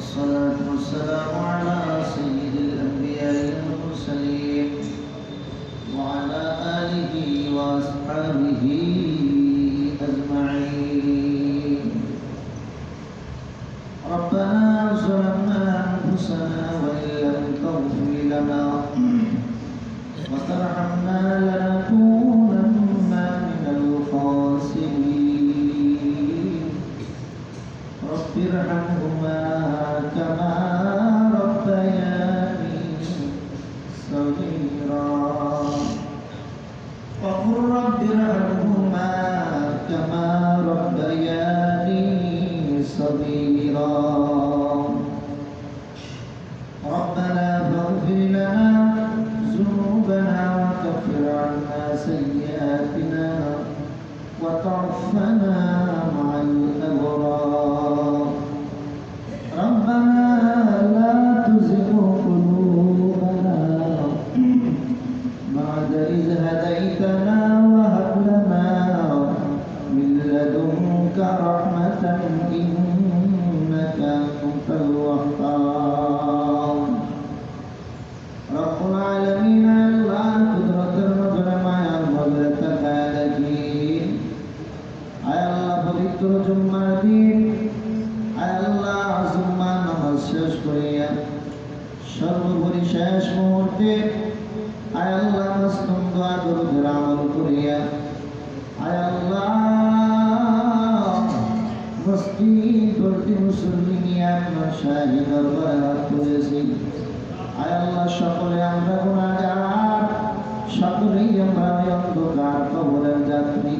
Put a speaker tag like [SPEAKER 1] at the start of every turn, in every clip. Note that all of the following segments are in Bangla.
[SPEAKER 1] والصلاة والسلام على سيد الأنبياء والمرسلين وعلى آله وأصحابه أجمعين. ربنا ظلمنا أنفسنا وإن لم تغفر لنا وترحمنا لنكونن من الخاسرين. رب ارحمهما كما ربياني صغيرا وقل رب ارحمهما كما ربياني صغيرا. ربنا فاغفر لنا ذنوبنا وكفر عنا سيئاتنا وتوفنا مع الأبرار. ربنا لا تزغ قلوبنا بعد إذ هديتنا وهب لنا من لدنك رحمة إنك أنت الوهاب. رب العالمين الله قدرة المجرمة مغلة خالقين আয় আল্লাহ পবিত্র জুম্মার দিন আয় আল্লাহ জুম্মা নামাজ শেষ করিয়া সর্বোপরি শেষ মুহূর্তে আয় আল্লাহ মাসনুন দোয়া দরুদের আমল করিয়া আয় আল্লাহ মসজিদ ভর্তি মুসল্লি নিয়ে আপনার শাহী দরবারে হাত তুলেছি। আয় আল্লাহ সকলে আমরা গুনাহগার, সকলেই আমরা অন্ধকার কবরের যাত্রী।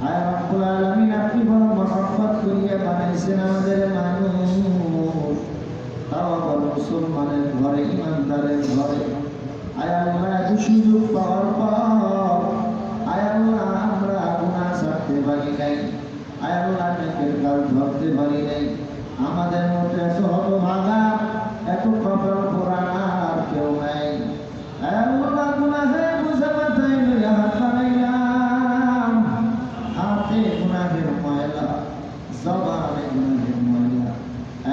[SPEAKER 1] আয় রব্বুল আলামিন আপনি বড় মহব্বত করিয়া বানাইছেন আমাদের মানুষ, তাও আবার মুসলমানের ঘরে, ইমানদারের ঘরে। আয় আল্লাহ এত সুযোগ পাওয়ার পর আয় আল্লাহ আমরা গুনাহ ছাড়তে পারি নাই, আয় আল্লাহ নেকের কাজ ধরতে পারি নাই। আমাদের মধ্যে এত হতভাগা, এত কপাল পোড়া আর কেউ নাই। আয় আল্লাহ গুনাহের বোঝা মাথায় লইয়া হাত বানাইলাম, হাতে গুনাহের ময়লা, জবানে গুনাহের ময়লা।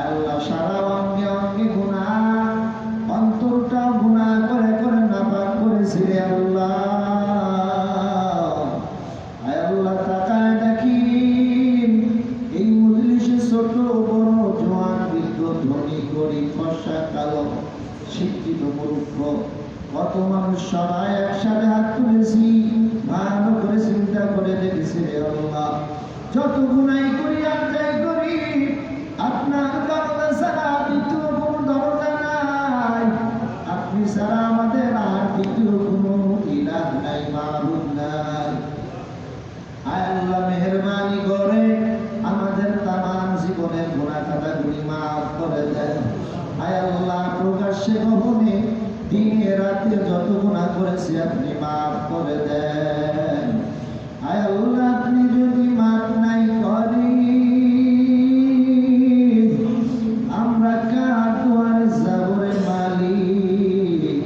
[SPEAKER 1] আল্লাহ সারা অঙ্গে অঙ্গে গুনাহ, অন্তরটাও গুনাহ করে করে নাপাক করেছি রে আল্লাহ। আয় আল্লাহ তাকায় দেখি এই মজলিসে ছোট বড় জোয়ান বৃদ্ধ ধনী গরিব ফর্সা কালো শিক্ষিত মূর্খ কত মানুষ সবাই একসাথে হাত তুলেছি। ভালো করে চিন্তা করে দেখেছি রে আল্লাহ, যত গুনাই করি আর যাই করি আপনার দরজা ছাড়া দ্বিতীয় কোনো দরজা নাই। আপনি ছাড়া আমাদের আর দ্বিতীয় কোনো ইলাহ নাই, মাবুদ নাই। আয় আল্লাহ মেহেরবানি করে আমাদের তামাম জীবনের গুনাহ খাতাগুলি মাফ করে দেন। আয় আল্লাহ প্রকাশ্যে গোপনে দিনে রাতে যত গুনাহ করেছি আপনি মাফ করে দেন। আয় আল্লাহ আপনি যদি মাফ নাই করেন আমরা কার দুয়ারে যাব রে মালিক?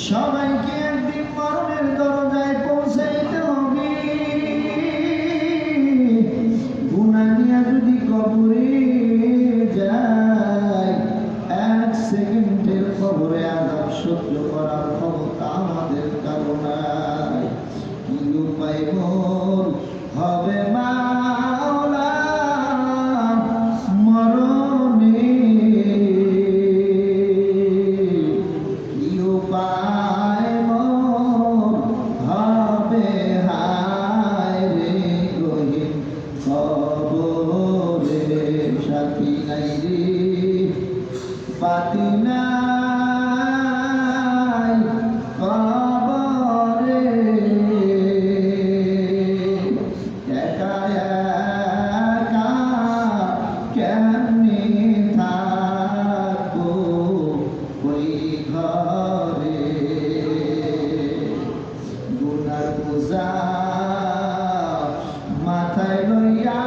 [SPEAKER 1] সবাইকে একদিন মরণের দরজায় পৌঁছাইতে হবে। গুনাহ নিয়ে যদি কবরে যায়, এক সেকেন্ডের কবরে আযাব সহ্য করার ক্ষমতা আমাদের কারো নাই। কি উপায় মোর হবে মাওলা মরণে? কি উপায় মোর হবে হায় রে গহীন কবরে? সাথী নাই রে পাতি নাই কবরে, একা একা কেমনে থাকবো ওই ঘরে? গুনার বোঝা মাথায় লইয়া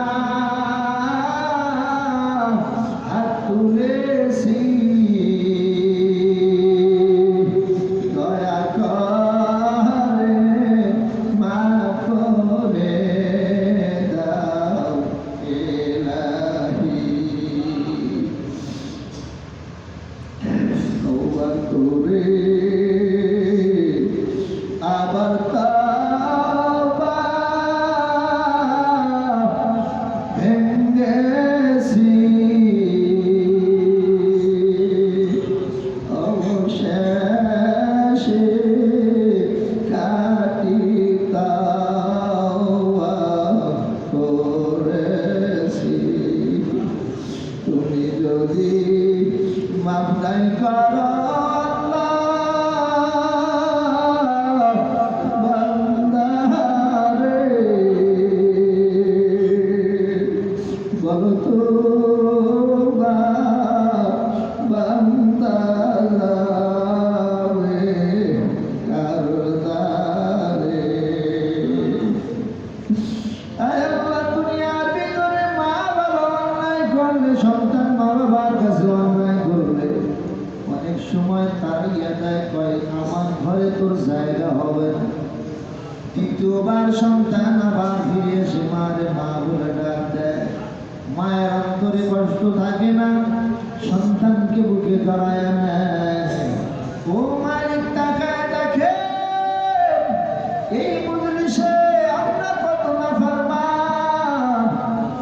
[SPEAKER 1] হাত তুলেছি যদি মাফ নাই করো সন্তান মা বাবার কাছে অন্যায় করলে অনেক সময় তাড়িয়ে দেয়, কয় আমার ঘরে তোর জায়গা হবে না। দ্বিতীয়বার সন্তান আবার ফিরে এসে মারে মা বলে ডাক দেয়। মায়ের অন্তরে কষ্ট থাকে না, সন্তানকে বুকে জড়ায় নেয়। ও মালিক তাকায় দেখে এই মজলিসে আমরা কত নাফরমান,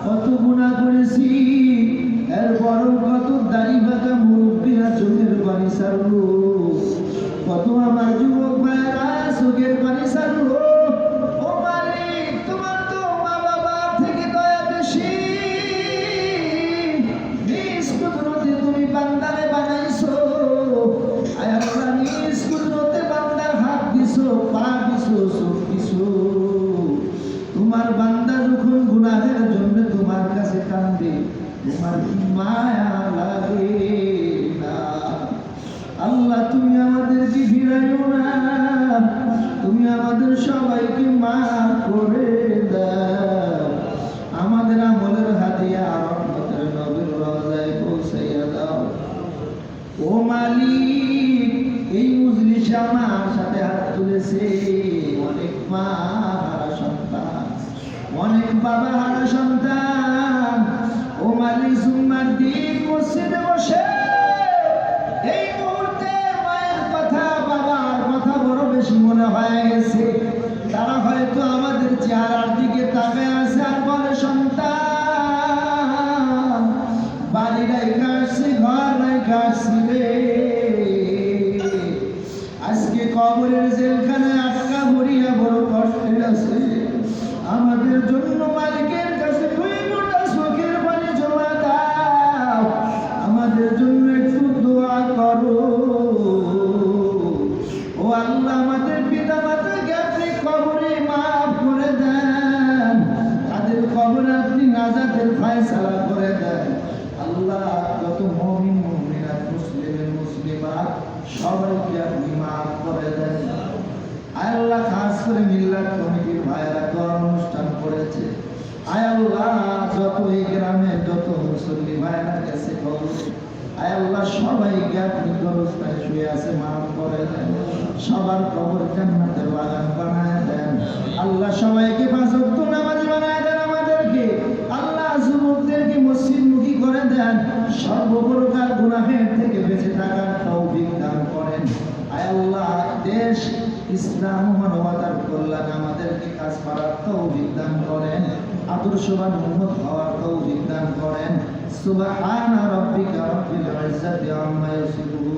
[SPEAKER 1] কত গুনাহ করেছি, এরপরও কত দাড়ি বাঁকা মুরব্বীরা চোখের পানি ছাড়লো, কত আমার যুবক ভাইয়েরা চোখের পানি ছাড়লো। ও মালিক, তোমার তো মা বাবার থেকে দয়া বেশি, নিজ কুদরতে তুমি বান্দারে বানাইছো। আয় আল্লাহ, নিজ কুদরতে বান্দার হাত দিছো, পা দিছো, চোখ দিছো। তোমার বান্দা যখন গুনাহের জন্য তোমার কাছে কান্দে, তোমার কি মায়া লাগে না? আল্লাহ, তুমি আমাদেরকে ফিরাইও না, তুমি আমাদের সবাইকে মাফ করে দাও। আমাদের আমলের হাতিয়া রহমতের নবীর রওজায় পৌঁছাইয়া দাও। ও মালিক, এই মজলিসে আমার সাথে হাত তুলেছে অনেক মা হারা সন্তান, অনেক বাবা হারা সন্তান। ও মালিক, জুম্মার দিন মসজিদে বসে এই মুহূর্তে মায়ের কথা বাবার কথা বড় বেশি মনে হয়ে গেছে। তারা হয়তো আমাদের চেহারার দিকে তাকায় আছে আর বলে, সন্তান বাড়ি রাইখা আসছি, ঘর রাইখা আসছি রে, আজকে কবরের জেলখানায় আটকা ভরিয়া বড় কষ্টের আছে। আমাদের জন্য মালিকের কাছে দুই ফোঁটা চোখের পানি জমা দাও, আমাদের জন্য একটু দোয়া করো। ও আল্লাহ, আমাদের পিতা মাতাকে আপনি কবরে মাফ করে দেন, তাদের কবরে আপনি নাজাতের ফয়সালা করে দেন। আল্লাহ, যত মুমিন মুমিনাত, মুসলিমের মুসলিমাত সবাইকে আপনি মাফ করে দেন। আয় আল্লাহ, খাস করে মিল্লাত কমিটির ভাইয়েরা তো অনুষ্ঠান করেছে। আয় আল্লাহ, যত এই গ্রামের যত মুসল্লি ভাইয়েরা গেছে কবরে, আয় আল্লাহ, সবাইকে আপনি কবরস্থানে শুয়ে আছে মাফ করে দেন, সবার কবর জান্নাতের বাগান বানায় দেন। আল্লাহ, সবাইকে পাঁচ ওয়াক্ত নামাজি বানায় দেন আমাদেরকে। আল্লাহ, যুবকদেরকে মসজিদমুখী করে দেন, সর্বপ্রকার গুনাহের থেকে বেঁচে থাকার তৌফিক দান করেন। আয় আল্লাহ, দেশ ইসলাম মানবতার কল্যাণে আমাদেরকে কাজ করার তৌফিক দান করেন, আদর্শবান উম্মত হওয়ার তৌফিক দান করেন। সুবহান রাব্বিকা রাব্বিল ইজ্জাতি আম্মা ইয়াসিফুন।